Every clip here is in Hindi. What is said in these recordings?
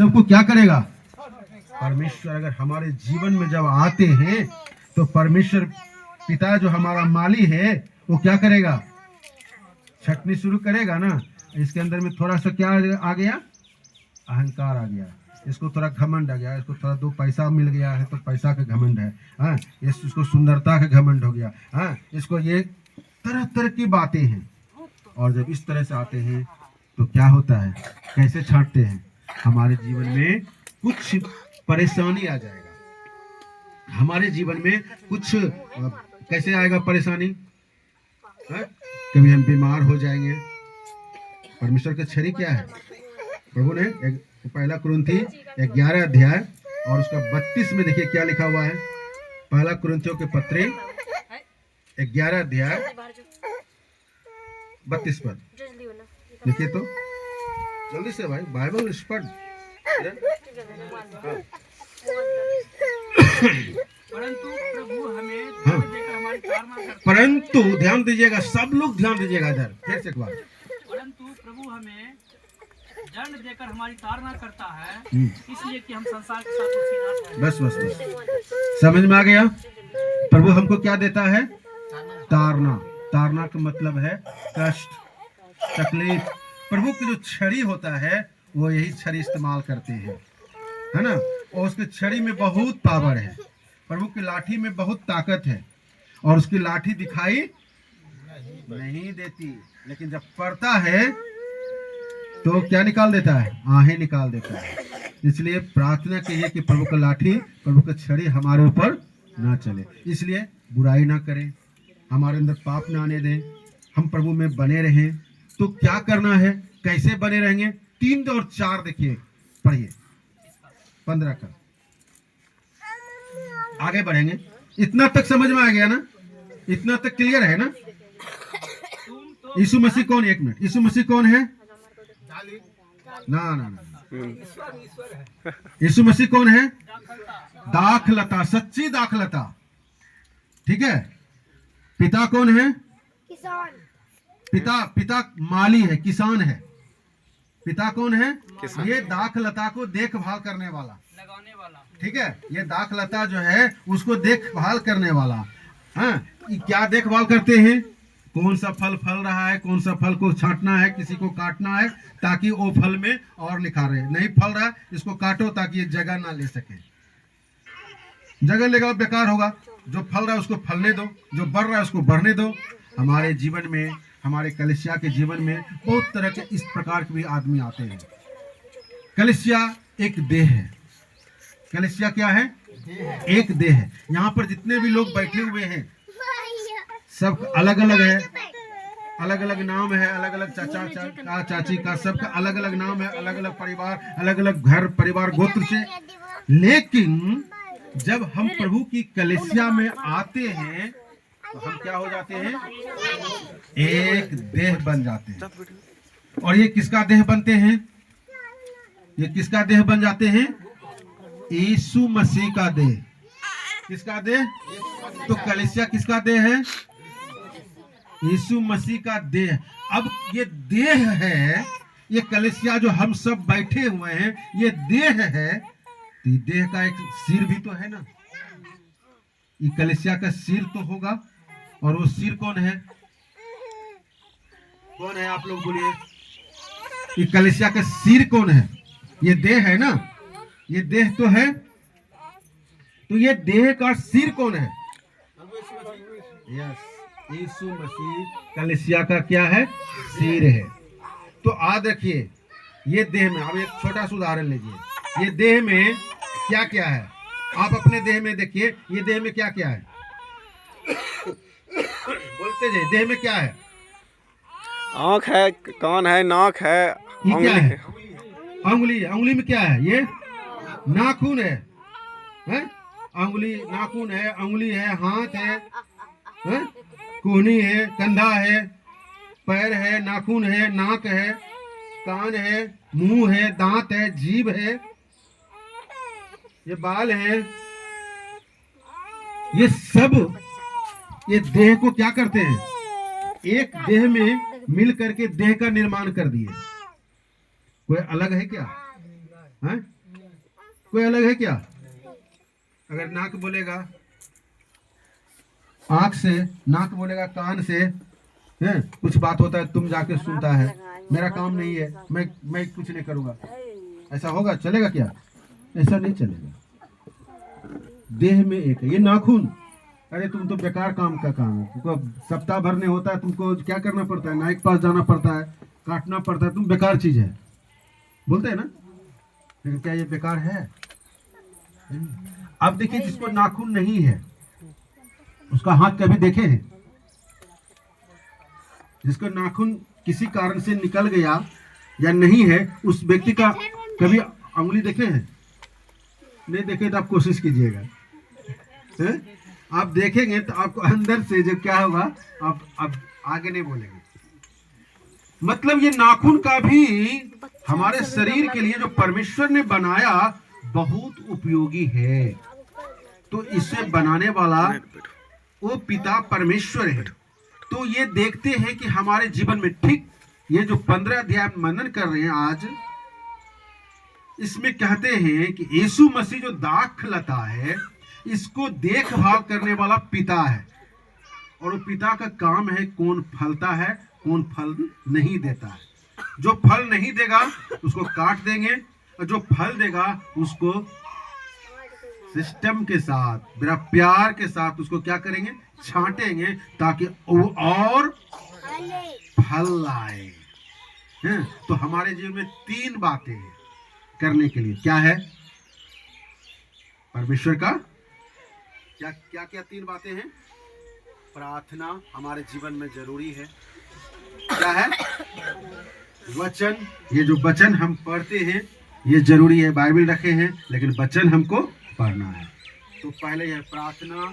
सबको क्या करेगा? परमेश्वर अगर हमारे जीवन में जब आते हैं तो परमेश्वर पिता जो हमारा माली है वो क्या करेगा? छटनी शुरू करेगा ना। इसके अंदर में थोड़ा सा क्या आ गया? अहंकार आ गया, इसको थोड़ा घमंड आ गया, इसको थोड़ा दो पैसा मिल गया है तो पैसा का घमंड है, हाँ, इसको सुंदरता का घमंड हो गया, हाँ, इसको ये तरह तरह की बातें हैं। और जब इस तरह से आते हैं तो क्या होता है? कैसे छांटते हैं? हमारे जीवन में कुछ परेशानी आ जाएगा। हमारे जीवन में कुछ कैसे आएगा परेशानी? हाँ? कभी हम बीमार हो जाएंगे। परमेश्वर का छड़ी क्या है? प्रभु ने पहला कुरिन्थी 11 अध्याय और उसका 32 में देखिए क्या लिखा हुआ है। पहला कुरिन्थियों के पत्र 11 अध्याय 32 पद देखिए तो जल्दी से भाई, बाइबल पढ़। परंतु ध्यान दीजिएगा, सब लोग ध्यान दीजिएगा इधर, फिर से एक बार। परंतु प्रभु हमें दंड देकर हमारी ताड़ना करता है, इसलिए कि हम संसार के साथ उसकी नाथ हैं। बस बस बस, समझ में आ गया? प्रभु हमको क्या देता है? ताड़ना। ताड़ना का मतलब है कष्ट, तकलीफ। प्रभु की जो छड़ी होता है वो यही छड़ी इस्तेमाल करते हैं, है ना। और उसकी छड़ी में बहुत पावर है, प्रभु की लाठी में बहुत ताकत है, और उसकी लाठी दिखाई नहीं देती, लेकिन जब पड़ता है तो क्या निकाल देता है? आहें निकाल देता है। इसलिए प्रार्थना कीजिए कि प्रभु का लाठी, प्रभु का छड़ी हमारे ऊपर ना चले। इसलिए बुराई ना करें, हमारे अंदर पाप ना आने दें, हम प्रभु में बने रहें। तो क्या करना है? कैसे बने रहेंगे? 3 और 4 देखिए, पढ़िए 15 का, आगे बढ़ेंगे। इतना तक समझ में आ गया ना? इतना तक क्लियर है ना? यीशु मसीह कौन? एक मिनट, यीशु मसीह कौन है? ना ना ना, यीशु मसीह कौन है? दाखलता, सच्ची दाखलता, ठीक है। पिता कौन है? किसान। पिता माली है, किसान है। पिता कौन है? किसान। ये दाखलता को देखभाल करने वाला, लगाने वाला, ठीक है। ये दाखलता जो है उसको देखभाल करने वाला। हाँ, क्या देखभाल करते हैं? कौन सा फल फल रहा है, कौन सा फल को छांटना है, किसी को काटना है ताकि वो फल में और निखारे। नहीं फल रहा है, इसको काटो ताकि ये जगह ना ले सके। जगह लेगा बेकार होगा। जो फल रहा है उसको फलने दो, जो बढ़ रहा है उसको बढ़ने दो। हमारे जीवन में, हमारे कलीसिया के जीवन में बहुत तरह के इस प्रकार के भी आदमी आते हैं। कलीसिया एक देह है। कलीसिया क्या है? एक देह है। यहाँ पर जितने भी लोग बैठे हुए हैं सब अलग अलग है, अलग अलग नाम है, अलग अलग चाचा का, चाची का, सबका अलग अलग नाम है, अलग अलग परिवार, अलग अलग घर परिवार गोत्र से। लेकिन जब हम प्रभु की कलीसिया में आते हैं तो हम क्या हो जाते हैं? एक देह बन जाते हैं। और ये किसका देह बनते हैं? ये किसका देह बन जाते हैं? यीशु मसीह का देह। किसका देह? तो कलीसिया किसका देह है? यीशु मसीह का देह। अब ये देह है, ये कलीसिया जो हम सब बैठे हुए हैं, ये देह है। तो देह का एक सिर भी तो है ना। ये कलीसिया का सिर तो होगा, और वो सिर कौन है? कौन है? आप लोग बोलिए। ये कलीसिया का सिर कौन है? ये देह है ना। ये देह तो है, तो ये देह का सिर कौन है? यस, यीशु मसीह कलीसिया का क्या है? सिर है। तो आज देखिए, ये देह में, अब एक छोटा सा उदाहरण लीजिए। ये देह में क्या क्या है? आप अपने देह में देखिए, ये देह में क्या क्या है? बोलते जाइए, देह में क्या है? आँख है, कान है, नाक है, ये क्या उंगली है? है। अंगुली। अंगुली में क्या है? ये नाखून है, हैं? अंगुली, नाखून है, अंगुली है, हाथ है, हैं? कोहनी है, कंधा है, पैर है, नाखून है, नाक है, कान है, मुंह है, दांत है, जीभ है, ये बाल है। ये सब ये देह को क्या करते हैं? एक देह में मिल करके देह का निर्माण कर दिए। कोई अलग है क्या? हैं? कोई अलग है क्या? अगर नाक बोलेगा आंख से, नाक बोलेगा कान से, हैं? कुछ बात होता है तुम जाके सुनता है, मेरा काम नहीं है, मैं कुछ नहीं करूंगा, ऐसा होगा? चलेगा क्या? ऐसा नहीं चलेगा। देह में एक है, ये नाखून, अरे तुम तो बेकार काम का काम है, तुमको सप्ताह भर नहीं होता है, तुमको क्या करना पड़ता है? नाई के पास जाना पड़ता है, काटना पड़ता है, तुम बेकार चीज है बोलते हैं ना, लेकिन क्या ये बेकार है? अब देखिए जिसको नाखून नहीं है उसका हाथ कभी देखे हैं? जिसको नाखून किसी कारण से निकल गया या नहीं है, उस व्यक्ति का कभी अंगुली देखे हैं? नहीं देखे तो आप कोशिश कीजिएगा, आप देखेंगे तो आपको अंदर से जो क्या होगा, आप आगे नहीं बोलेंगे। मतलब ये नाखून का भी हमारे शरीर के लिए जो परमेश्वर ने बनाया बहुत उपयोगी है। तो इसे बनाने वाला वो पिता परमेश्वर है। तो ये देखते हैं कि हमारे जीवन में ठीक ये जो 15 अध्याय मनन कर रहे हैं आज, इसमें कहते हैं कि यीशु मसीह जो दाखलता है, इसको देखभाल करने वाला पिता है। और वो पिता का काम है कौन फलता है, कौन फल नहीं देता है। जो फल नहीं देगा उसको काट देंगे, और जो फल देगा उसको सिस्टम के साथ, मेरा प्यार के साथ उसको क्या करेंगे, छांटेंगे, ताकि वो और फल लाए। तो हमारे जीवन में 3 बातें हैं करने के लिए। क्या है? परमेश्वर का क्या क्या क्या 3 बातें हैं? प्रार्थना हमारे जीवन में जरूरी है। क्या है? वचन, ये जो वचन हम पढ़ते हैं ये जरूरी है, बाइबल रखे हैं लेकिन वचन हमको पढ़ना है। तो पहले है प्रार्थना,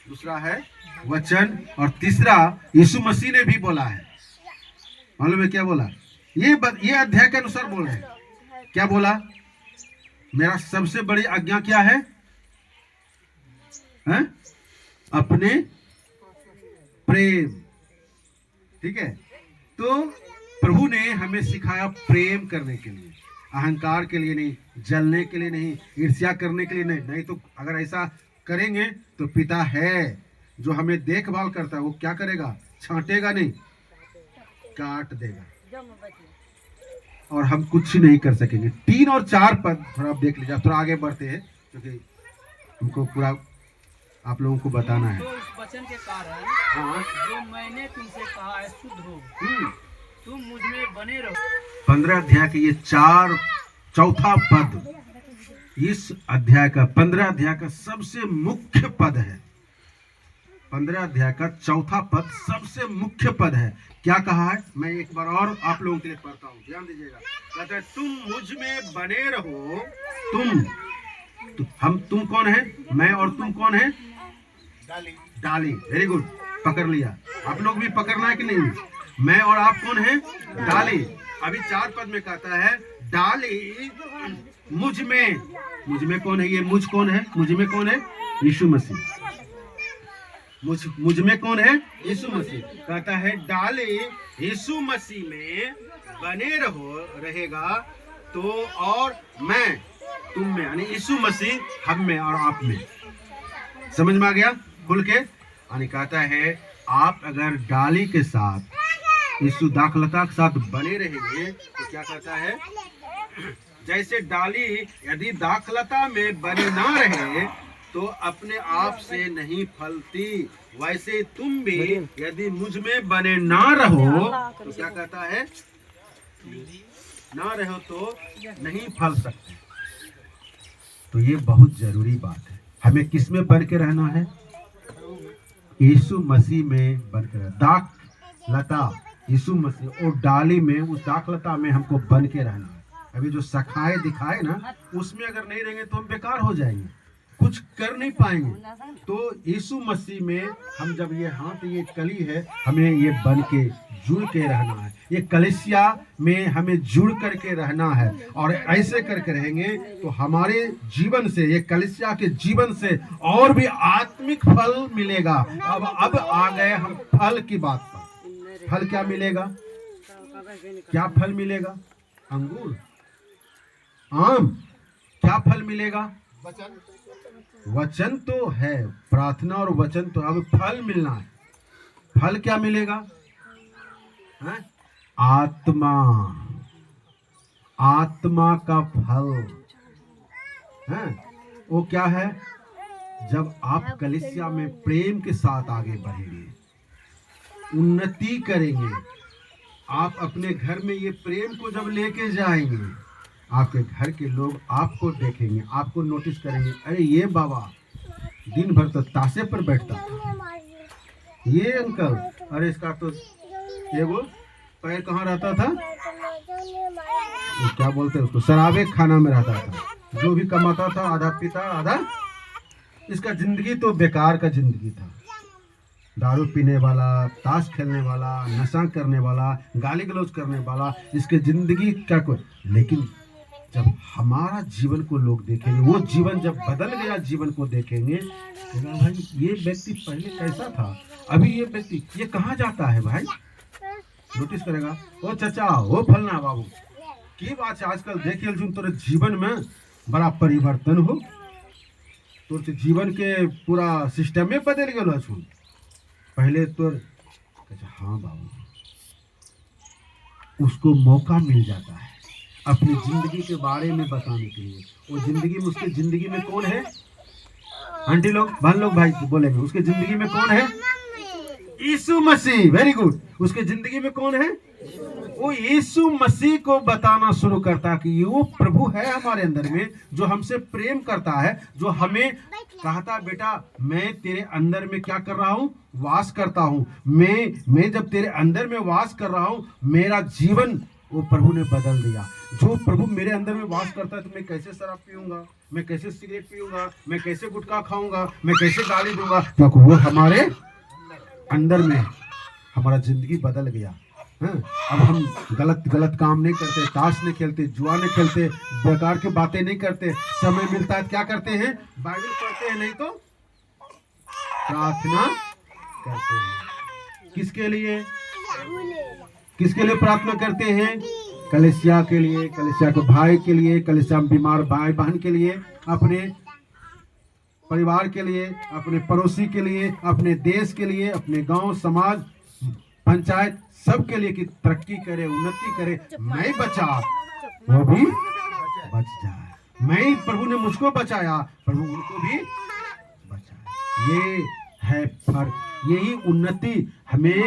दूसरा है वचन, और तीसरा यीशु मसीह ने भी बोला है। मालूम है क्या बोला? ये अध्याय के अनुसार बोल रहे हैं। क्या बोला? मेरा सबसे बड़ी आज्ञा क्या है? हैं? अपने प्रेम। ठीक है, तो प्रभु ने हमें सिखाया प्रेम करने के लिए, अहंकार के लिए नहीं, जलने के लिए नहीं, ईर्ष्या करने के लिए नहीं तो अगर ऐसा करेंगे तो पिता है जो हमें देखभाल करता है, वो क्या करेगा? छांटेगा नहीं, काट देगा, और हम कुछ नहीं कर सकेंगे। 3 और 4 पद थोड़ा आप देख लीजिए, थोड़ा आगे बढ़ते हैं क्योंकि हमको पूरा आप लोगों को बताना है। तो इस वचन के कारण हाँ, जो मैंने तुमसे कहा है शुद्ध हो, तुम मुझ में बने रहो। 15 अध्याय के ये चौथा पद इस अध्याय का 15 अध्याय का सबसे मुख्य पद है। 15 अध्याय का चौथा पद सबसे मुख्य पद है। क्या कहा है? मैं एक बार और आप लोगों के लिए पढ़ता हूँ, ध्यान दीजिएगा। कहता है तुम मुझ में बने रहो। तुम कौन है? मैं और तुम कौन है? डाली। वेरी गुड, पकड़ लिया। आप लोग भी पकड़ना है कि नहीं? मैं और आप कौन है? डाली। अभी 4 पद में कहता है डाली मुझ में कौन है? ये मुझ कौन है? मुझ में कौन है? यीशु मसीह। मुझ में कौन है? यीशु मसीह। कहता है डाली यीशु मसीह में बने रहेगा तो, और मैं तुम में, यानी यीशु मसीह हम में और आप में। समझ में आ गया खुल के? यानी कहता है आप अगर डाली के साथ, यीशु दाखलता के साथ बने रहेंगे तो क्या कहता है? जैसे डाली यदि दाखलता में बनी ना रहे तो अपने आप से नहीं फलती, वैसे तुम भी यदि मुझ में बने ना रहो तो क्या कहता है? ना रहो तो नहीं फल सकते। तो ये बहुत जरूरी बात है। हमें किस में बन के रहना है? यीशु मसीह में बन के रहना। दाखलता यीशु मसीह और डाली में, उस दाखलता में हमको बन के रहना है। अभी जो सखाए दिखाए ना, उसमें अगर नहीं रहेंगे तो हम बेकार हो जाएंगे, कुछ कर नहीं पाएंगे। तो यीशु मसीह में हम जब ये हाथ, ये कली है, हमें ये बन के जुड़ के रहना है। ये कलीसिया में हमें जुड़ करके रहना है, और ऐसे करके रहेंगे तो हमारे जीवन से, ये कलीसिया के जीवन से और भी आत्मिक फल मिलेगा। अब आ गए हम फल की बात पर। फल क्या मिलेगा? क्या फल मिलेगा? अंगूर, आम, क्या फल मिलेगा? वचन तो है, प्रार्थना और वचन तो, अब फल मिलना है। फल क्या मिलेगा? है? आत्मा, आत्मा का फल है। वो क्या है? जब आप कलीसिया में प्रेम के साथ आगे बढ़ेंगे, उन्नति करेंगे, आप अपने घर में ये प्रेम को जब लेके जाएंगे, आपके घर के लोग आपको देखेंगे, आपको नोटिस करेंगे, अरे ये बाबा दिन भर तो ताशे पर बैठता था, ये अंकल, अरे इसका तो ये वो पैर कहाँ रहता था, क्या बोलते हैं उसको, शराबे खाना में रहता था, जो भी कमाता था आधा पीता आधा, इसका जिंदगी तो बेकार का जिंदगी था, दारू पीने वाला, ताश खेलने वाला, नशा करने वाला, गाली गलौज करने वाला, इसके जिंदगी क्या कोई। लेकिन जब हमारा जीवन को लोग देखेंगे, वो जीवन जब बदल गया, जीवन को देखेंगे, तो भाई ये व्यक्ति पहले कैसा था, अभी ये व्यक्ति ये कहाँ जाता है भाई, नोटिस करेगा, ओ चाचा, ओ फलना बाबू की बात है, आजकल देखिए जो तोरे जीवन में बड़ा परिवर्तन हो, तो जीवन के पूरा सिस्टम में बदल गया छू। पहले तो हाँ बाबू, उसको मौका मिल जाता है अपनी जिंदगी के बारे में बताने के लिए। वो जिंदगी में, उसके जिंदगी में कौन है? आंटी लोग, बहन लोग, भाई बोलेंगे, उसके जिंदगी में कौन है? यीशु मसीह। Very good. उसके जिंदगी में कौन है? वो यीशु मसीह को बताना शुरू करता है कि वो प्रभु है हमारे अंदर में, जो हमसे प्रेम करता है, जो हमें कहता बेटा मैं तेरे अंदर में क्या कर रहा हूँ, वास करता हूँ, मैं जब तेरे अंदर में वास कर रहा हूँ, मेरा जीवन वो प्रभु ने बदल दिया। जो प्रभु मेरे अंदर में वास करता है, तो मैं कैसे शराब पीऊंगा, मैं कैसे सिगरेट पीऊंगा, मैं कैसे गुटखा खाऊंगा, मैं कैसे गाली दूंगा, क्योंकि वो हमारे अंदर में, हमारा जिंदगी बदल गया। अब हम गलत काम नहीं करते, ताश नहीं खेलते, जुआ नहीं खेलते, बेकार की बातें नहीं करते, समय मिलता है क्या करते हैं? बाइबल पढ़ते हैं, नहीं तो प्रार्थना करते हैं। किसके लिए? किसके लिए प्रार्थना करते हैं? कलीसिया के लिए, कलीसिया के भाई के लिए, कलीसिया में बीमार भाई बहन के लिए, अपने परिवार के लिए, अपने पड़ोसी के लिए, अपने देश के लिए, अपने गांव समाज पंचायत सबके लिए कि तरक्की करे, उन्नति करे। मैं बचा, वो भी बच जाए। मैं, प्रभु ने मुझको बचाया, प्रभु उनको भी बचाए। ये है फर्क। यही उन्नति हमें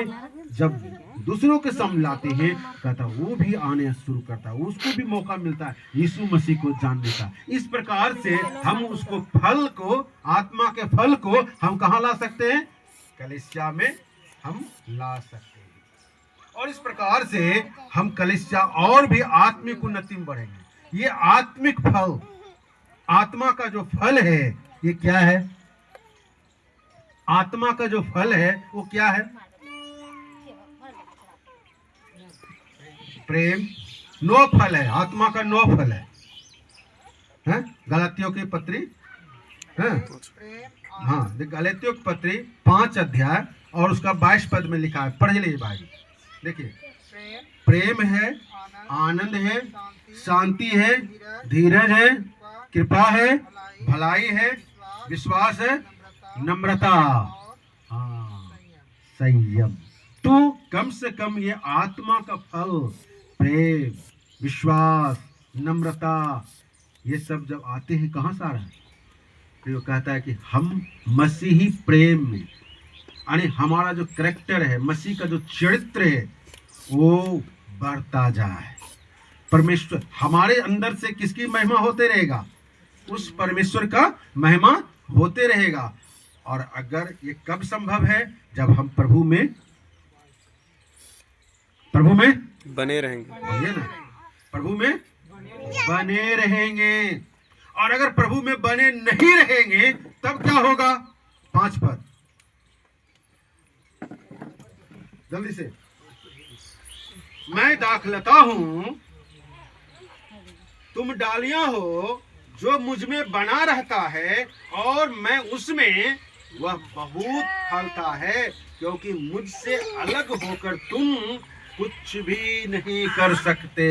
जब दूसरों के सामने लाते हैं, कहता वो भी आने शुरू करता है, उसको भी मौका मिलता है यीशु मसीह को जानने का। इस प्रकार से हम उसको फल को, आत्मा के फल को हम कहाँ ला सकते हैं? कलीसिया में हम ला सकते हैं। और इस प्रकार से हम कलीसिया और भी आत्मिक उन्नति में बढ़ेंगे। ये आत्मिक फल, आत्मा का जो फल है, ये क्या है? आत्मा का जो फल है वो क्या है? प्रेम। 9 फल है, आत्मा का 9 फल है, गलातियों की पत्री, हाँ गलातियों की पत्री 5 अध्याय और उसका 22 पद में लिखा है, पढ़ लीजिए भाई। देखिए, प्रेम है, आनंद है, शांति है, धीरज है, कृपा है, भलाई है, विश्वास है, नम्रता, हाँ संयम। तो कम से कम ये आत्मा का फल, प्रेम, विश्वास, नम्रता, ये सब जब आते हैं कहाँ से आ रहा है? तो वो कहता है कि हम मसीही प्रेम में, यानी हमारा जो कैरेक्टर है, मसीह का जो चरित्र है, वो बढ़ता जाए। परमेश्वर हमारे अंदर से किसकी महिमा होते रहेगा? उस परमेश्वर का महिमा होते रहेगा। और अगर ये कब संभव है? जब हम प्रभु में बने रहेंगे, ना, प्रभु में बने रहेंगे। और अगर प्रभु में बने नहीं रहेंगे तब क्या होगा? 5 पद जल्दी से। मैं दाखलता हूं, तुम डालियां हो, जो मुझ में बना रहता है और मैं उसमें, वह बहुत फलता है, क्योंकि मुझसे अलग होकर तुम कुछ भी नहीं कर सकते।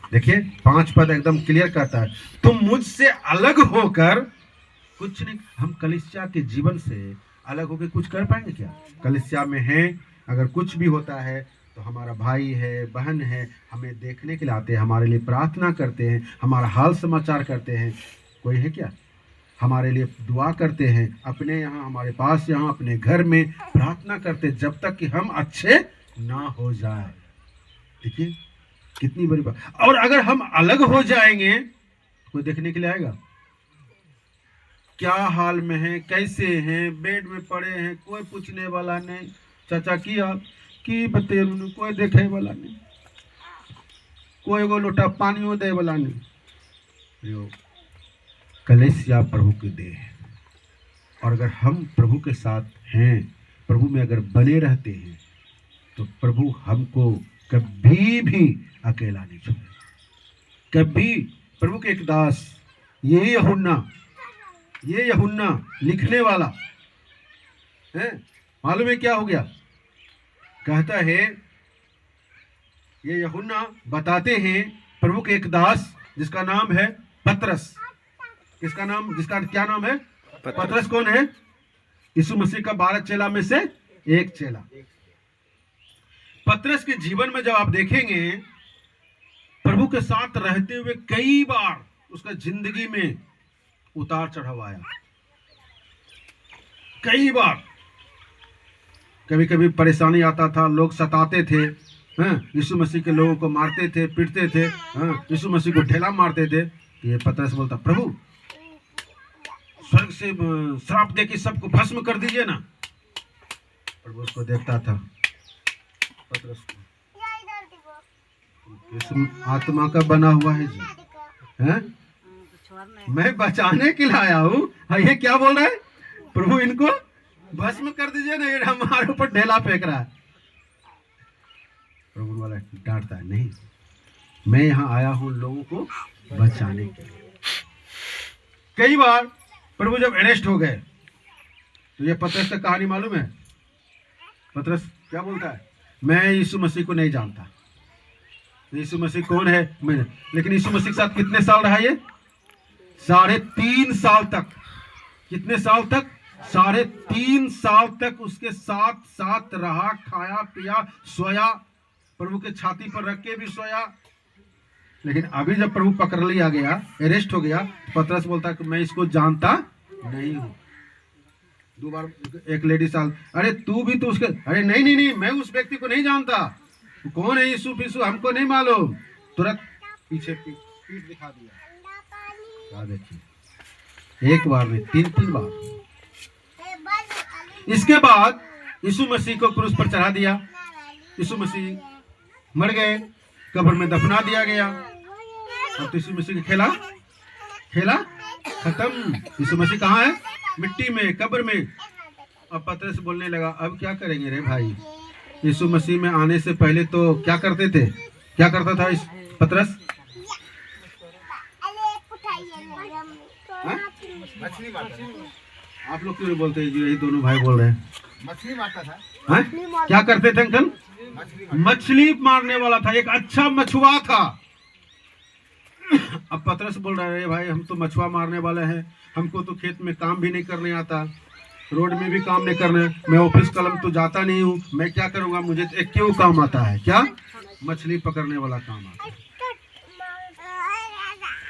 देखिए 5 पद एकदम क्लियर करता है, तुम मुझसे अलग होकर कुछ नहीं। हम कलीसिया के जीवन से अलग होकर कुछ कर पाएंगे क्या? कलीसिया में हैं, अगर कुछ भी होता है तो हमारा भाई है, बहन है, हमें देखने के लिए आते हैं, हमारे लिए प्रार्थना करते हैं, हमारा हाल समाचार करते हैं। कोई है क्या? हमारे लिए दुआ करते हैं, अपने यहाँ, हमारे पास यहाँ, अपने घर में प्रार्थना करते हैं, जब तक कि हम अच्छे ना हो जाए। देखिए कितनी बड़ी बात। और अगर हम अलग हो जाएंगे तो कोई देखने के लिए आएगा? क्या हाल में है, कैसे हैं, बेड में पड़े हैं, कोई पूछने वाला नहीं। चाचा की बतेलू, कोई देखे वाला नहीं, कोई वो लोटा पानी दे वाला नहीं। कलीसिया प्रभु की देह है, और अगर हम प्रभु के साथ हैं, प्रभु में अगर बने रहते हैं, तो प्रभु हमको कभी भी अकेला नहीं छोड़े। कभी। प्रभु के एक दास, ये यूहन्ना लिखने वाला है, मालूम है क्या हो गया? कहता है, ये यूहन्ना बताते हैं, प्रभु के एक दास जिसका नाम है पतरस। जिसका क्या नाम है? पतरस कौन है? यीशु मसीह का 12 चेला में से एक चेला। पतरस के जीवन में जब आप देखेंगे, प्रभु के साथ रहते हुए कई बार उसका जिंदगी में उतार चढ़ाव आया। कई बार, कभी कभी परेशानी आता था, लोग सताते थे, यीशु मसीह के लोगों को मारते थे, पीटते थे, यीशु मसीह को ढेला मारते थे। ये पतरस बोलता, प्रभु स्वर्ग से श्राप दे के सबको भस्म कर दीजिए ना। प्रभु उसको देखता था, पतरस को, आत्मा का बना हुआ है जी, हैं? मैं बचाने के लिए आया हूँ, ये क्या बोल रहा है? प्रभु इनको भस्म कर दीजिए ना, ये हमारे ऊपर ढेला फेंक रहा है। प्रभु वाला डांटता है, नहीं, मैं यहाँ आया हूँ लोगों को बचाने के लिए। कई बार प्रभु जब अरेस्ट हो गए, तो ये पतरस का कहानी मालूम है? पतरस क्या बोलता है? मैं यीशु मसीह को नहीं जानता। यीशु मसीह कौन है? मैं। लेकिन यीशु मसीह के साथ कितने साल रहा ये? 3.5 साल तक। कितने साल तक? 3.5 साल तक उसके साथ साथ रहा, खाया पिया, सोया, प्रभु के छाती पर रख के भी सोया। लेकिन अभी जब प्रभु पकड़ लिया गया, अरेस्ट हो गया, पतरस बोलता कि मैं इसको जानता नहीं हूँ। 2 बार एक लेडी साल, अरे तू भी तो उसके, अरे नहीं, मैं उस व्यक्ति को नहीं जानता, कौन है यीशु फिसु हमको नहीं मालूम। तुरंत पीछे पीठ दिखा दिया। देखिए, एक बार में 3 बार। इसके बाद यीशु मसीह को क्रूस पर चढ़ा दिया। यीशु मसीह मर गए, कब्र में दफना दिया गया। अब तो यीशु मसीह का खेला खत्म। यीशु मसीह कहाँ है? मिट्टी में, कब्र में। अब पतरस बोलने लगा, अब क्या करेंगे रे भाई? यीशु मसीह में आने से पहले तो क्या करते थे? क्या करता था इस पतरस? मछली मारता था। आप लोग क्यों बोलते हैं? यही दोनों भाई बोल रहे हैं। मछली मारता था। क्या करते थे अंकल? मछली मारने वाला था, एक अच्छा मछुआ था। अब पतरस बोल रहा है, भाई हम तो मछुआ मारने वाले हैं, हमको तो खेत में काम भी नहीं करने आता, रोड में भी काम नहीं करने, मैं ऑफिस कलम तो जाता नहीं हूँ, मैं क्या करूँगा? मुझे तो एक क्यों काम आता है, क्या? मछली पकड़ने वाला काम आता है।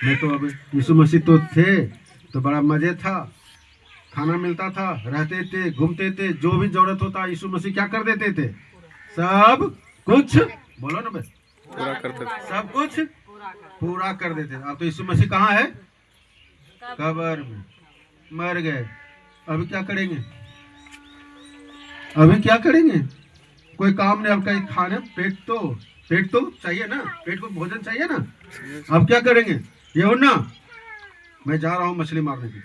मैं तो अब यीशु मसीह तो थे तो बड़ा मजे था, खाना मिलता था, रहते थे, घूमते थे, जो भी जरूरत होता यीशु मसीह क्या कर देते थे? सब कुछ, बोलो ना भाई, पूरा करते थे। सब कुछ पूरा कर देते थे। अब तो यीशु मसीह कहाँ है? कब्र में, मर गए। अभी क्या करेंगे? अभी क्या करेंगे? कोई काम नहीं। अब कहीं खाने, पेट तो चाहिए ना, पेट को भोजन चाहिए ना। अब क्या करेंगे? ये हो ना, मैं जा रहा हूँ मछली मारने की।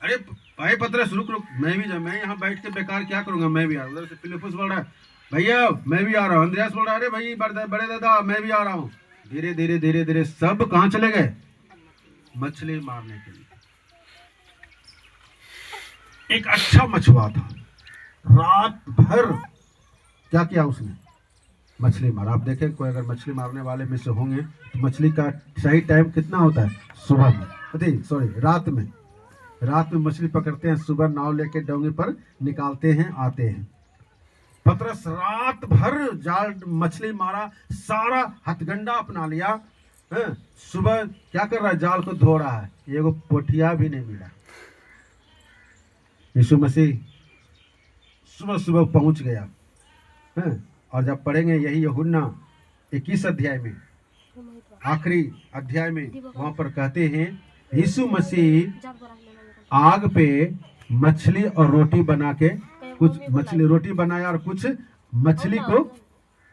अरे भाई पतरस रुक, मैं यहाँ बैठ के बेकार क्या करूंगा? मैं भी आ रहा हूँ। उधर से फिलिप्पुस बोल रहा है, भैया मैं भी आ रहा हूँ। अंद्रयास बोल रहा है, अरे भाई बड़े दादा मैं भी आ रहा हूँ। धीरे धीरे सब कहाँ चले गए? मछली मारने के लिए। एक अच्छा मछुआ था, रात भर क्या किया उसने? मछली मार। आप देखें कोई अगर मछली मारने वाले में से होंगे तो मछली का सही टाइम कितना होता है? सुबह में, सॉरी रात में। रात में मछली पकड़ते हैं, सुबह नाव लेके डोंगे पर निकालते हैं, आते हैं। पतरस रात भर जाल मछली मारा, सारा हथगंडा अपना लिया। सुबह क्या कर रहा है? जाल को धो रहा है, एगो पोठिया भी नहीं मिला। यीशु मसीह सुबह सुबह पहुंच गया। और जब पढ़ेंगे यही यूहन्ना 21 अध्याय में, आखिरी अध्याय में, वहां पर कहते हैं यीशु मसीह आग पे मछली और रोटी बना के, कुछ मछली रोटी बनाया और कुछ मछली को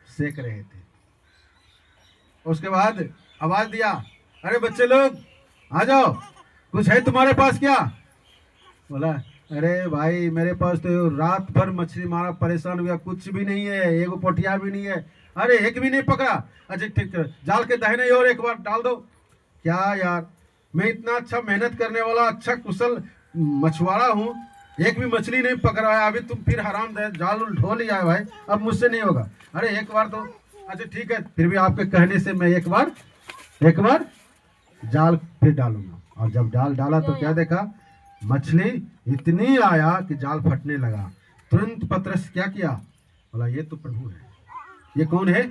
सेक रहे थे। उसके बाद आवाज दिया, अरे बच्चे लोग आ जाओ, कुछ है तुम्हारे पास क्या? बोला, अरे भाई मेरे पास तो रात भर मछली मारा, परेशान हो गया, कुछ भी नहीं है, एगो पोठिया भी नहीं है। अरे एक भी नहीं पकड़ा। अच्छा ठीक है, जाल के दाहिने और एक बार डाल दो। क्या यार, मैं इतना अच्छा मेहनत करने वाला, अच्छा कुशल मछुआरा हूँ, एक भी मछली नहीं पकड़ा है, अभी तुम फिर हराम दे जाल ढो लिया है भाई, अब मुझसे नहीं होगा। अरे एक बार तो, अच्छा ठीक है, फिर भी आपके कहने से मैं एक बार जाल फिर डालूंगा। और जब जाल डाला तो क्या देखा? मछली इतनी आया कि जाल फटने लगा। तुरंत पतरस क्या किया? बोला, ये तो प्रभु है। ये कौन है?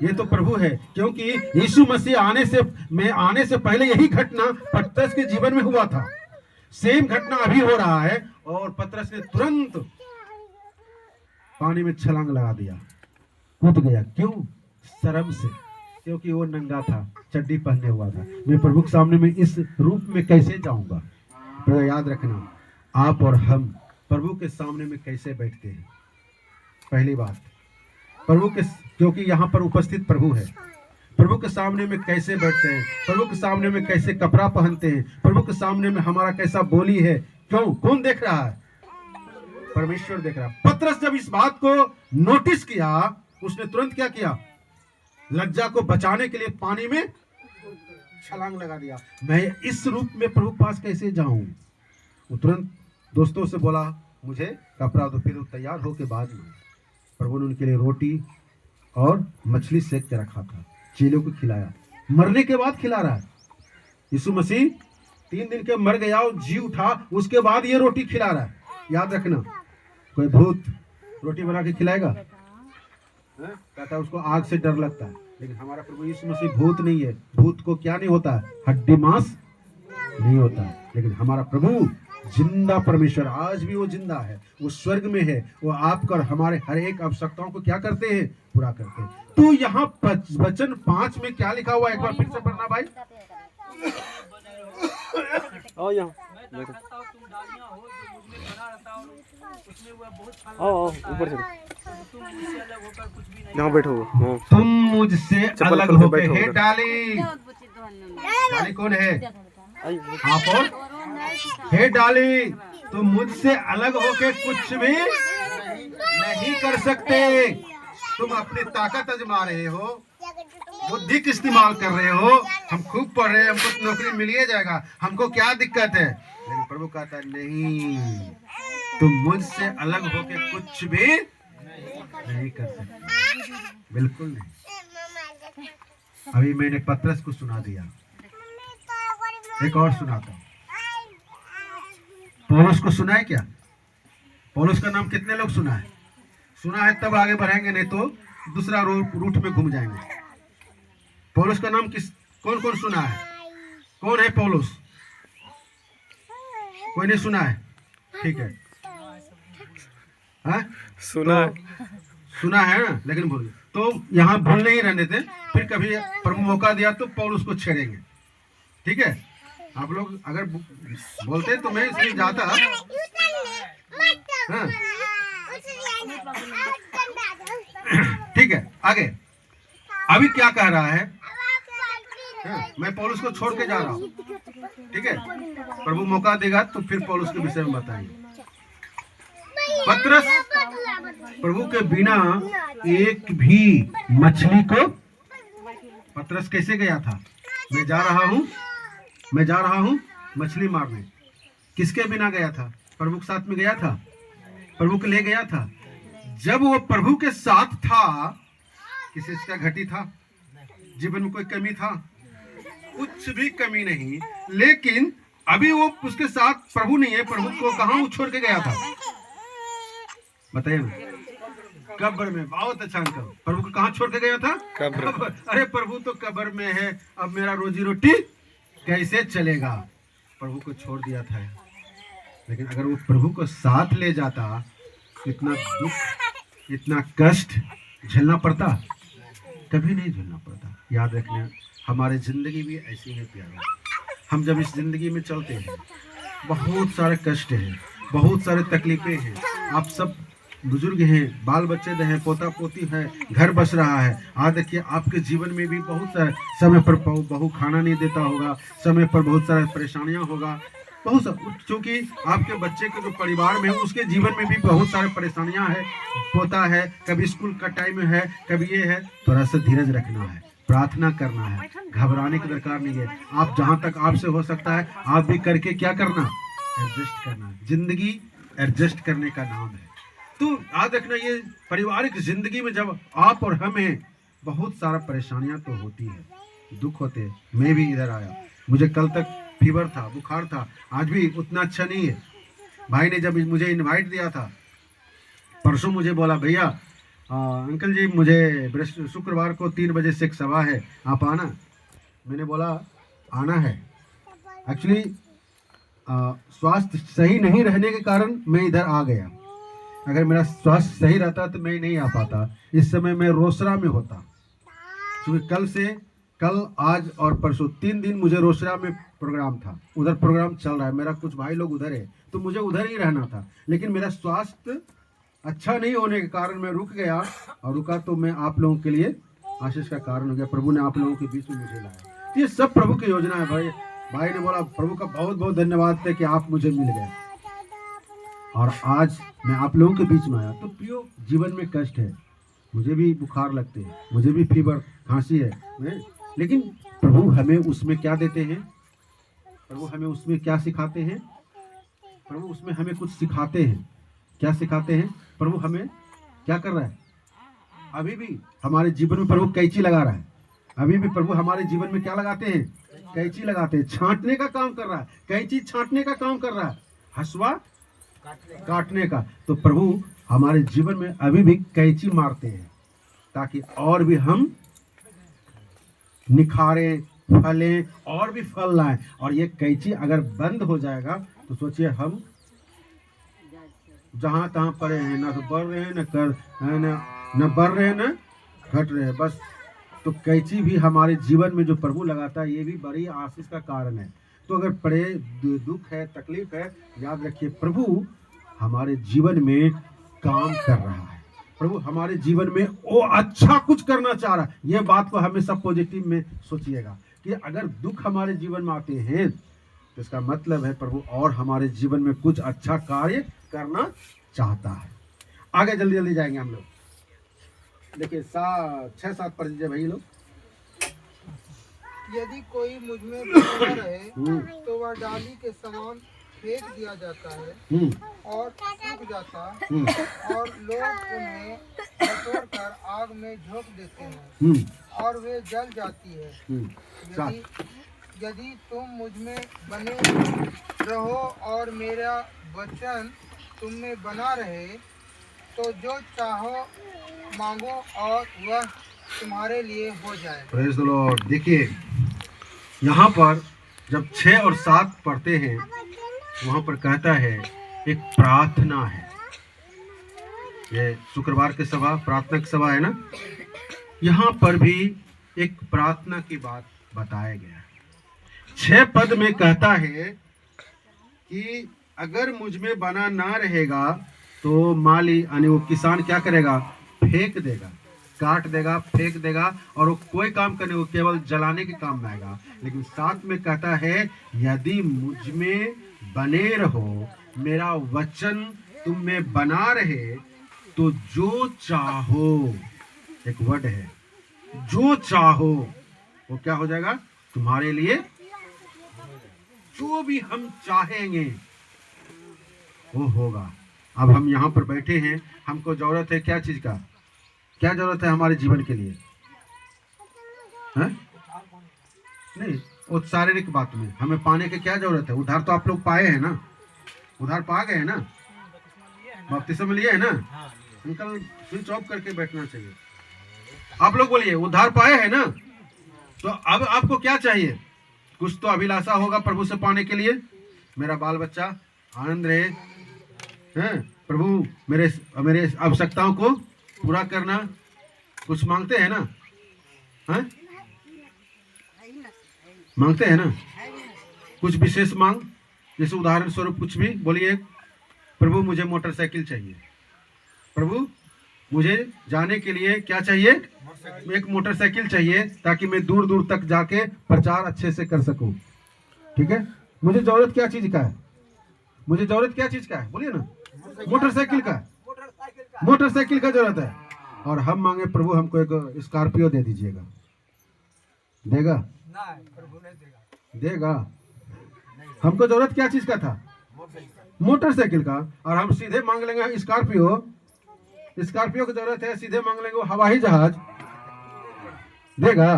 ये तो प्रभु है। क्योंकि यीशु मसीह आने से पहले यही घटना पतरस के जीवन में हुआ था। सेम घटना अभी हो रहा है। और पतरस ने तुरंत पानी में छलांग लगा दिया, कूद गया। क्यों? शर्म से, क्योंकि वो नंगा था, चड्डी पहने हुआ था। मैं प्रभु के सामने में इस रूप में कैसे जाऊंगा? पर याद रखना, आप और हम प्रभु के सामने में कैसे बैठते हैं। पहली बात, प्रभु के, क्योंकि यहाँ पर उपस्थित प्रभु है, प्रभु के सामने में कैसे बैठते हैं, प्रभु के सामने में कैसे कपड़ा पहनते हैं, प्रभु के सामने में हमारा कैसा बोली है। क्यों? कौन देख रहा है? परमेश्वर देख रहा है। पतरस जब इस बात को नोटिस किया, उसने तुरंत क्या किया? लज्जा को बचाने के लिए पानी में छलांग लगा दिया। मैं इस रूप में प्रभु पास कैसे जाऊं? वो तुरंत दोस्तों से बोला, मुझे कपड़ा दो। फिर वो तैयार होके बाद में प्रभु ने उनके लिए रोटी और मछली सेक के रखा था, चेलों को खिलाया। मरने के बाद खिला रहा है। यीशु मसीह 3 दिन के मर गया और जी उठा, उसके बाद ये रोटी खिला रहा है। याद रखना, कोई भूत रोटी बना के खिलाएगा? कहता है उसको आग से डर लगता है। लेकिन हमारा प्रभु यीशु मसीह भूत नहीं है। भूत को क्या नहीं होता है? हड्डी मांस नहीं होता है। लेकिन हमारा प्रभु जिंदा परमेश्वर, आज भी वो जिंदा है, वो स्वर्ग में है। वो आपका और हमारे हर एक आवश्यकताओं को क्या करते हैं? पूरा करते हैं। तो यहाँ वचन 5 में क्या लिखा हुआ है? एक बार फिर से पढ़ना भाई। आओ यहाँ, मैं चाहता हूँ तुम डालियाँ हो जो मुझ में बना रहता और उसमें वह बहुत फल लगता है। ऊपर से तुम मुझसे अलग होकर कुछ भी नहीं। यहाँ बैठो। हाँ। तुम मुझसे अलग खोल के होकर, बैठो हे उधर। डाली, डाली कौन है? आई, आप और हे डाली, तुम मुझसे अलग होके कुछ भी नहीं कर सकते। तुम अपनी ताकत आजमा रहे हो, बुद्धि का इस्तेमाल कर रहे हो। हम खूब पढ़ रहे हैं, हमको नौकरी मिल ही जाएगा, हमको क्या दिक्कत है? लेकिन प्रभु कहता है नहीं, तुम मुझसे अलग होके कुछ भी नहीं कर सकते, बिल्कुल नहीं। अभी मैंने पतरस को सुना दिया, एक और सुनाता हूं। पौलुस को सुना है क्या? पौलुस का नाम कितने लोग सुना है? सुना है तब आगे बढ़ेंगे, नहीं तो दूसरा रूट में घूम जाएंगे। पौलुस का नाम कौन कौन सुना है? कौन है पौलुस? कोई नहीं सुना है? ठीक है, हाँ सुना है। सुना है ना, लेकिन भूल, तो यहाँ भूल नहीं रहने देते। फिर कभी प्रभु मौका दिया तो पौलुस को छेड़ेंगे, ठीक है? आप लोग अगर बोलते तो मैं इसलिए जाता। हाँ ठीक है, आगे अभी क्या कह रहा है? मैं पौलुस को छोड़ के जा रहा हूँ, ठीक है? प्रभु मौका देगा तो फिर पौलुस के विषय में बताएंगे। पतरस प्रभु के बिना एक भी मछली को, पतरस कैसे गया था? मैं जा रहा हूँ मछली मारने। किसके बिना गया था? प्रभु के साथ में गया था, प्रभु के ले गया था। जब वो प्रभु के साथ था किसी चीज का घटी था? जीवन में कोई कमी था? कुछ भी कमी नहीं। लेकिन अभी वो उसके साथ प्रभु नहीं है। प्रभु को कहाँ वो छोड़ के गया था? बताइए ना। कब्र में। बहुत अच्छा अंकल। प्रभु को कहाँ छोड़ के गया था? कब्र। अरे प्रभु तो कब्र में है, अब मेरा रोजी रोटी कैसे चलेगा? प्रभु को छोड़ दिया था। लेकिन अगर वो प्रभु को साथ ले जाता, इतना दुख, इतना कष्ट झेलना पड़ता? कभी नहीं झेलना पड़ता। याद रखना, हमारी जिंदगी भी ऐसी है प्यारा। हम जब इस जिंदगी में चलते हैं, बहुत सारे कष्ट हैं, बहुत सारे तकलीफें हैं। आप सब बुजुर्ग हैं, बाल बच्चे हैं, पोता पोती है, घर बस रहा है। आज देखिए आपके जीवन में भी बहुत सारे, समय पर बहू खाना नहीं देता होगा, समय पर बहुत सारी परेशानियां होगा, बहुत सब। क्योंकि आपके बच्चे के जो परिवार में है उसके जीवन में भी बहुत सारे परेशानियां है, पोता है, कभी स्कूल का टाइम है, कभी ये है। थोड़ा सा धीरज रखना है, प्रार्थना करना है, घबराने की दरकार नहीं है। आप जहां तक आपसे हो सकता है आप भी करके क्या करना, एडजस्ट करना। जिंदगी एडजस्ट करने का नाम है। तो याद रखना, ये पारिवारिक जिंदगी में जब आप और हम हैं, बहुत सारा परेशानियां तो होती है, दुख होते हैं। मैं भी इधर आया, मुझे कल तक फीवर था, बुखार था, आज भी उतना अच्छा नहीं है। भाई ने जब मुझे इनवाइट दिया था, परसों मुझे बोला, भैया अंकल जी मुझे शुक्रवार को 3 बजे से एक सभा है, आप आना। मैंने बोला आना है। एक्चुअली स्वास्थ्य सही नहीं रहने के कारण मैं इधर आ गया। अगर मेरा स्वास्थ्य सही रहता तो मैं नहीं आ पाता। इस समय मैं रोसड़ा में होता, क्योंकि कल आज और परसों 3 दिन मुझे रोसड़ा में प्रोग्राम था, उधर प्रोग्राम चल रहा है, मेरा कुछ भाई लोग उधर है, तो मुझे उधर ही रहना था। लेकिन मेरा स्वास्थ्य अच्छा नहीं होने के कारण मैं रुक गया, और रुका तो मैं आप लोगों के लिए आशीष का कारण हो गया। प्रभु ने आप लोगों के बीच में मुझे लाया। ये सब प्रभु की योजना है। भाई ने बोला प्रभु का बहुत बहुत धन्यवाद है कि आप मुझे मिल गए, और आज मैं आप लोगों के बीच में आया। तो प्रियो, जीवन में कष्ट है, मुझे भी बुखार लगते हैं, मुझे भी फीवर खांसी है, लेकिन प्रभु हमें उसमें क्या देते हैं? प्रभु हमें उसमें क्या सिखाते हैं? प्रभु उसमें हमें कुछ सिखाते हैं। क्या सिखाते हैं? प्रभु हमें क्या कर रहा है? अभी भी हमारे जीवन में प्रभु कैंची लगा रहा है। अभी भी प्रभु हमारे जीवन में क्या लगाते हैं? कैंची लगाते हैं। छांटने का काम कर रहा है, कैंची छांटने का काम कर रहा है, हसुआ काटने का। तो प्रभु हमारे जीवन में अभी भी कैंची मारते हैं, ताकि और भी हम निखारें, फलें, और भी फल लाएं। और ये कैंची अगर बंद हो जाएगा तो सोचिए हम जहां तहां पड़े हैं, ना तो बढ़ रहे हैं, न बढ़ रहे हैं, न घट रहे हैं, बस। तो कैंची भी हमारे जीवन में जो प्रभु लगाता है, ये भी बड़ी आशीष का कारण है। तो अगर पड़े दुख है, तकलीफ है, याद रखिए प्रभु हमारे जीवन में काम कर रहा है। प्रभु हमारे जीवन में वो अच्छा कुछ करना चाह रहा है। ये बात को हमेशा पॉजिटिव में सोचिएगा कि अगर दुख हमारे जीवन में आते हैं तो इसका मतलब है प्रभु और हमारे जीवन में कुछ अच्छा कार्य करना चाहता है। आगे जल्दी जल्दी जाएंगे हम लोग। देखिए 6-7 पढ़ लीजिए भाई लोग। यदि कोई मुझ में बना रहे तो वह डाली के समान फेंक दिया जाता है और सूख जाता, और लोग उन्हें बटोर कर आग में झोंक देते हैं और वे जल जाती है। यदि तुम मुझ में बने रहो और मेरा वचन तुम में बना रहे, तो जो चाहो मांगो और वह तुम्हारे लिए हो जाए। Praise the Lord. देखिए यहाँ पर जब 6 और 7 पढ़ते हैं, वहाँ पर कहता है एक प्रार्थना है। ये शुक्रवार की सभा प्रार्थना की सभा है ना, यहाँ पर भी एक प्रार्थना की बात बताया गया है। 6 पद में कहता है कि अगर मुझ में बना ना रहेगा तो माली यानी वो किसान क्या करेगा? फेंक देगा, काट देगा, फेंक देगा, और वो कोई काम करने, वो केवल जलाने के काम में आएगा। लेकिन साथ में कहता है यदि मुझ में बने रहो, मेरा वचन तुम में बना रहे, तो जो चाहो, एक वर्ड है, जो चाहो वो क्या हो जाएगा? तुम्हारे लिए। जो भी हम चाहेंगे वो होगा। अब हम यहाँ पर बैठे हैं, हमको जरूरत है क्या चीज का? क्या जरूरत है हमारे जीवन के लिए? हैं? नहीं, वो शारीरिक बात में हमें पाने की क्या जरूरत है? उधार तो आप लोग पाए हैं ना, उधार पा गए हैं ना, बपतिस्मा लिए है ना। अंकल स्विच ऑफ करके बैठना चाहिए। आप लोग बोलिए उधार पाए हैं ना, तो अब आपको क्या चाहिए? कुछ तो अभिलाषा होगा प्रभु से पाने के लिए। मेरा बाल बच्चा आनंद रहे, हैं प्रभु, मेरे मेरे आवश्यकताओं को पूरा करना, कुछ मांगते हैं ना? हैं? मांगते हैं ना कुछ विशेष मांग, जैसे उदाहरण स्वरूप कुछ भी बोलिए। प्रभु मुझे मोटरसाइकिल चाहिए, प्रभु मुझे जाने के लिए क्या चाहिए? एक मोटरसाइकिल चाहिए ताकि मैं दूर दूर तक जाके प्रचार अच्छे से कर सकूं। ठीक है, मुझे जरूरत क्या चीज का है? मुझे जरूरत क्या चीज का है? बोलिए ना। मोटरसाइकिल का, मोटरसाइकिल का जरूरत है। और हम मांगे प्रभु हमको एक स्कॉर्पियो दे दीजिएगा, देगा? देगा। हमको जरूरत क्या चीज का था? मोटरसाइकिल का। और हम सीधे मांग लेंगे स्कॉर्पियो, स्कॉर्पियो की जरूरत है, सीधे मांग लेंगे वो हवाई जहाज, देगा?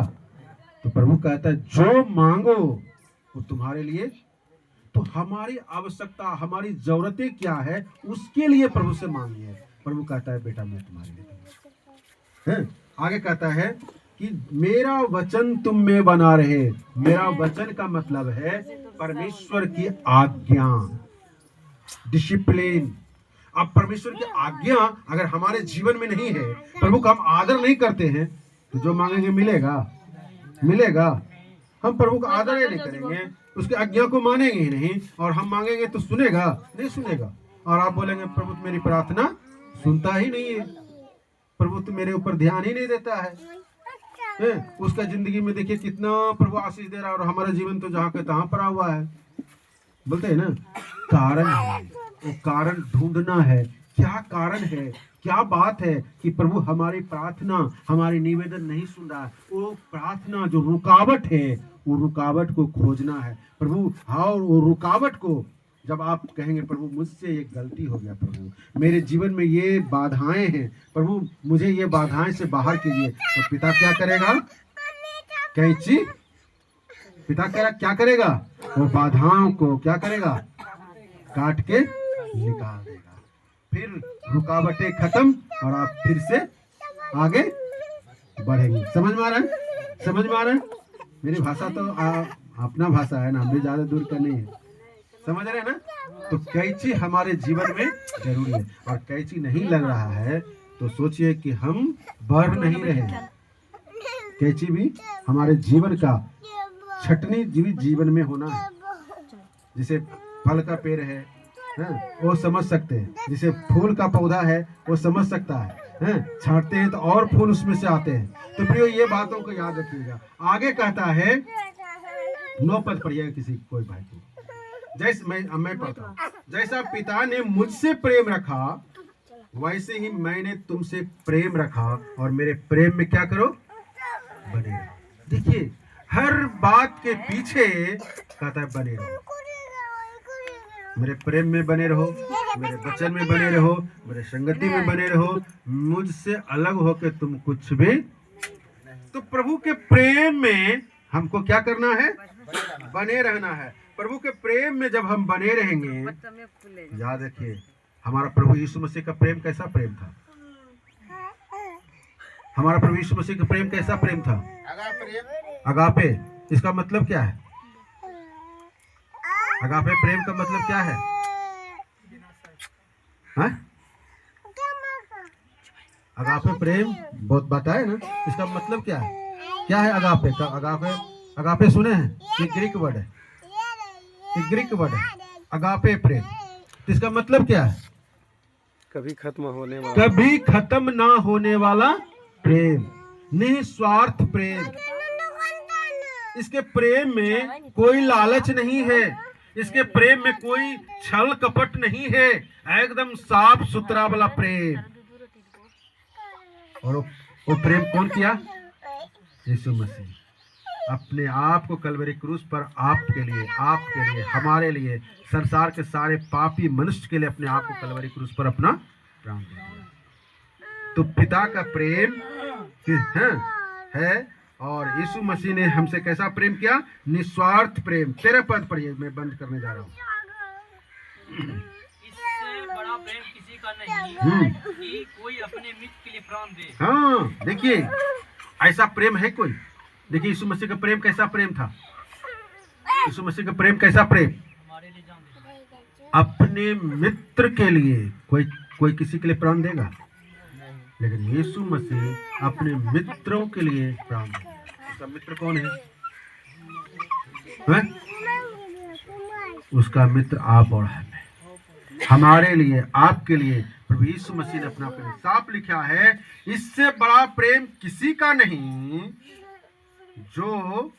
तो प्रभु कहता है जो मांगो वो तुम्हारे लिए। तो हमारी आवश्यकता, हमारी जरूरतें क्या है, उसके लिए प्रभु से मांगिए। प्रभु कहता है बेटा मैं तुम्हारे लिए है। आगे कहता है कि मेरा वचन तुम में बना रहे। मेरा वचन का मतलब है परमेश्वर की आज्ञा, डिसिप्लिन। अब परमेश्वर की आज्ञा अगर हमारे जीवन में नहीं है, प्रभु का हम आदर नहीं करते हैं, तो जो मांगेंगे मिलेगा? मिलेगा? हम प्रभु का आदर ही नहीं करेंगे, उसकी आज्ञा को मानेंगे ही नहीं, और हम मांगेंगे तो सुनेगा? नहीं सुनेगा। और आप बोलेंगे प्रभु तो मेरी प्रार्थना सुनता ही नहीं है, प्रभु तो मेरे ऊपर ध्यान ही नहीं देता है। उसका जिंदगी में देखिए कितना प्रभु आशीष दे रहा है, और हमारा जीवन तो जहाँ के तहाँ पड़ा हुआ है। बोलते हैं ना कारण है, वो कारण ढूंढना है। क्या कारण है, क्या बात है कि प्रभु हमारी प्रार्थना, हमारी निवेदन नहीं सुन रहा है? वो प्रार्थना जो रुकावट है, वो रुकावट को खोजना है प्रभु। हाँ, वो रुकावट को जब आप कहेंगे प्रभु मुझसे ये गलती हो गया, प्रभु मेरे जीवन में ये बाधाएं हैं, प्रभु मुझे ये बाधाएं से बाहर कीजिए, तो पिता क्या करेगा? कैंची पिता क्या करेगा? वो बाधाओं को क्या करेगा? काट के निकाल देगा। फिर रुकावटें खत्म और आप फिर से आगे बढ़ेंगे। समझ में आ रहा है? समझ में आ रहा है? मेरी भाषा तो अपना भाषा है ना, हमें ज्यादा दूर का नहीं है। समझ रहे हैं ना? तो कैंची हमारे जीवन में जरूरी है, और कैंची नहीं लग रहा है तो सोचिए कि हम बढ़ नहीं रहे। कैंची भी हमारे जीवन का छटनी जीवन में होना है। जैसे फल का पेड़ है, वो समझ सकते हैं, जैसे फूल का पौधा है वो समझ सकता है, छांटते हैं तो और फूल उसमें से आते हैं। तो प्रियो ये बातों को याद रखिएगा। आगे कहता है 9 पद पढ़िएगा किसी कोई भाई को। जैसे मैं पढ़ता हूँ, जैसा पिता ने मुझसे प्रेम रखा वैसे ही मैंने तुमसे प्रेम रखा, और मेरे प्रेम में क्या करो? बने रहो। देखिए हर बात के पीछे कहता है बने रहो, मेरे प्रेम में बने रहो, मेरे वचन में बने रहो, मेरे संगति में बने रहो। मुझसे अलग होकर तुम कुछ भी। तो प्रभु के प्रेम में हमको क्या करना है? बने रहना है। प्रभु के प्रेम में जब हम बने रहेंगे, याद रखिए हमारा प्रभु यीशु मसीह का प्रेम कैसा प्रेम था? हमारा प्रभु यीशु मसीह का प्रेम कैसा प्रेम था? अगापे। इसका मतलब क्या है? अगापे प्रेम का मतलब क्या है? हाँ? अगापे प्रेम बहुत बताए ना, इसका मतलब क्या है? क्या है अगापे का? अगापे सुने हैं? ये ग्रीक वर्ड है, ये ग्रीक वर्ड है अगापे प्रेम। तो इसका मतलब क्या है? कभी खत्म होने वाला, कभी खत्म ना होने वाला प्रेम, निस्वार्थ प्रेम। इसके प्रेम में कोई लालच नहीं है, इसके प्रेम में कोई छल कपट नहीं है, एकदम साफ सुथरा वाला प्रेम। और वो प्रेम कौन किया? यीशु मसीह अपने आप को कलवरी क्रूस पर आपके लिए, हमारे लिए, संसार के सारे पापी मनुष्य के लिए अपने आप को कलवरी क्रूस पर अपना प्राण दे दिया। तो पिता का प्रेम है। और यीशु मसीह ने हमसे कैसा प्रेम किया? निस्वार्थ प्रेम। 13 पद पढ़िए, मैं बंद करने जा रहा हूँ। इससे बड़ा प्रेम किसी का नहीं कि कोई अपने मित्र के लिए प्राण दे। हाँ, देखिए ऐसा प्रेम है कोई? देखिए यीशु मसीह का प्रेम कैसा प्रेम था? यीशु मसीह का प्रेम कैसा प्रेम? हमारे लिए जान दे। अपने मित्र के लिए कोई किसी के लिए प्राण देगा? लेकिन यीशु मसीह अपने मित्रों के लिए प्राण देगा। उसका मित्र कौन है? उसका मित्र आप और हम हैं। हमारे लिए, आपके लिए प्रभु यीशु मसीह ने अपना प्रेम साफ लिखा है। इससे बड़ा प्रेम किसी का नहीं जो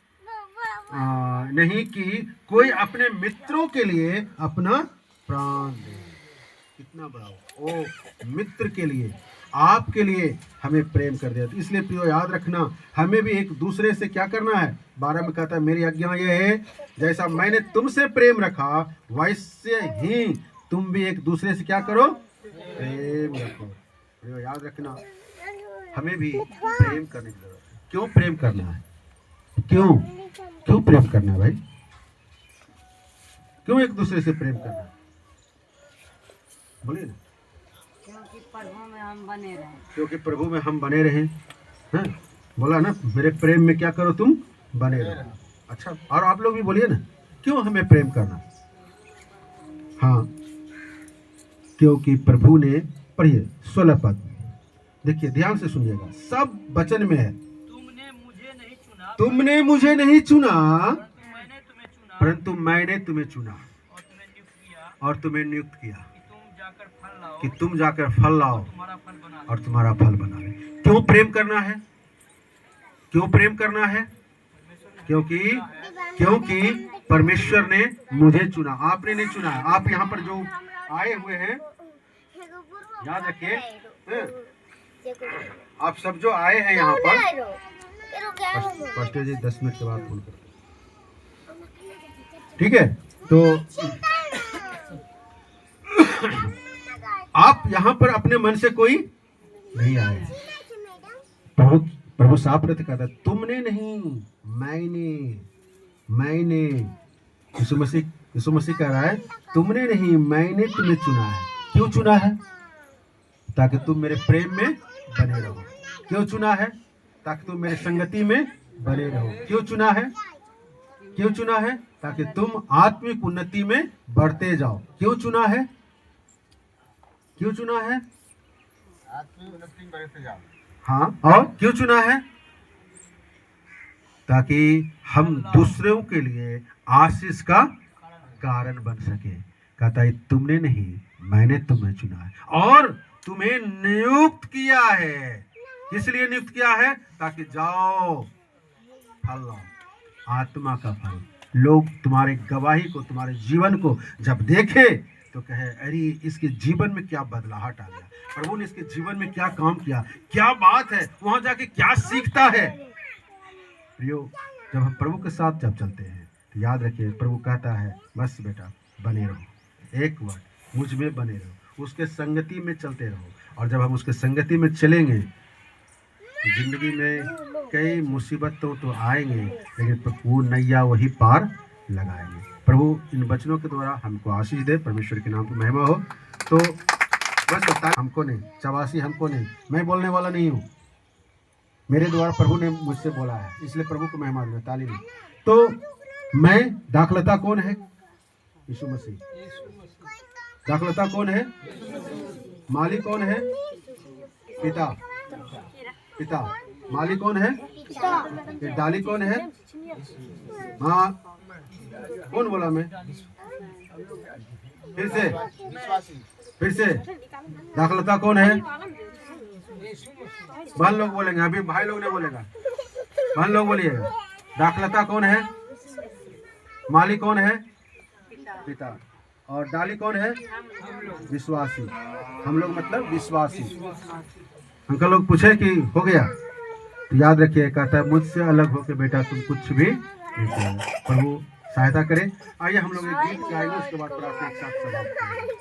नहीं कि कोई अपने मित्रों के लिए अपना प्राण दे। कितना बड़ा ओ मित्र के लिए, आपके लिए हमें प्रेम कर दिया। तो इसलिए प्रियो याद रखना, हमें भी एक दूसरे से क्या करना है? 12 में कहता है मेरी आज्ञा यह है, जैसा मैंने तुमसे प्रेम रखा वैसे ही तुम भी एक दूसरे से क्या करो? प्रेम रखो। प्रियो याद रखना, हमें भी प्रेम करने की जरूरत है। क्यों प्रेम करना है? क्यों प्रेम करना है भाई? क्यों एक दूसरे से प्रेम करना है? बोलिए ना। क्योंकि प्रभु में हम बने रहें। क्योंकि प्रभु में हम बने रहें। हाँ, बोला ना, मेरे प्रेम में क्या करो? तुम बने रहो। अच्छा, और आप लोग भी बोलिए ना, क्यों हमें प्रेम करना? हाँ, क्योंकि प्रभु ने, पढ़िए 16 पद, देखिए ध्यान से सुनिएगा, सब वचन में है। तुमने मुझे नहीं चुना परंतु मैंने तुम्हें चुना और तुम्हें नियुक्त किया कि तुम जाकर फल लाओ और तुम्हारा फल बनावे। क्यों प्रेम करना है? क्यों प्रेम करना है? क्योंकि परमेश्वर ने मुझे चुना, आपने नहीं चुना। आप यहाँ पर जो आए हुए हैं, याद रखिए, आप सब जो आए हैं यहाँ पर, फर्स्ट जी 10 मिनट के बाद फोन करते, ठीक है? तो आप यहाँ पर अपने मन से कोई नहीं आए। प्रभु साफ रहते कहता, तुमने नहीं, मैंने। यीशु मसीह कह रहा है, तुमने नहीं, मैंने तुम्हें चुना है। क्यों चुना है? ताकि तुम मेरे प्रेम में बने रहो। क्यों चुना है? ताकि तुम मेरे संगति में बने रहो। क्यों चुना है? ताकि तुम आत्मिक उन्नति में बढ़ते जाओ। क्यों चुना है? आत्मिक उन्नति में बढ़ते जाओ। हाँ, और क्यों चुना है? ताकि हम दूसरों के लिए आशीष का कारण बन सके। कहता है, तुमने नहीं, मैंने तुम्हें चुना है और तुम्हें नियुक्त किया है। किस लिए नियुक्त किया है? ताकि जाओ फल लाओ, आत्मा का फल। लोग तुम्हारे गवाही को, तुम्हारे जीवन को जब देखे तो कहे, अरे इसके जीवन में क्या बदलाहट आ गया, प्रभु ने इसके जीवन में क्या काम किया, क्या बात है, वहां जाके क्या सीखता है। प्रियो, जब हम प्रभु के साथ जब चलते हैं तो याद रखिए, प्रभु कहता है, बस बेटा बने रहो, एक वर्ड, मुझ में बने रहो, उसके संगति में चलते रहो। और जब हम उसके संगति में चलेंगे, जिंदगी में कई मुसीबतों तो आएंगे, लेकिन वो नैया वही पार लगाएंगे। प्रभु इन वचनों के द्वारा हमको आशीष दे, परमेश्वर के नाम की महिमा हो। तो बस बता, हमको नहीं, चवासी हमको नहीं, मैं बोलने वाला नहीं हूँ, मेरे द्वारा प्रभु ने मुझसे बोला है, इसलिए प्रभु को महिमा दे, ताली दे। तो मैं, दाखलता कौन है? यीशु मसीह। दाखलता कौन है? मालिक कौन है? पिता। मालिक कौन है? डाली कौन है? हाँ, कौन बोला मैं? फिर से दाखलता कौन है? बहन लोग बोलेंगे, अभी भाई लोग नहीं बोलेगा, बहन लोग बोलिएगा। दाखलता कौन है? मालिक कौन है? पिता। और डाली कौन है? विश्वासी। हम लोग मतलब विश्वासी। अंकल लोग पूछे कि हो गया, तो याद रखिए, कहता है, मुझसे अलग होके बेटा तुम कुछ भी नहीं करोगे। प्रभु सहायता करें। आइए हम लोग एक गीत गाएंगे, उसके बाद प्रार्थना एक साथ समाप्त करेंगे।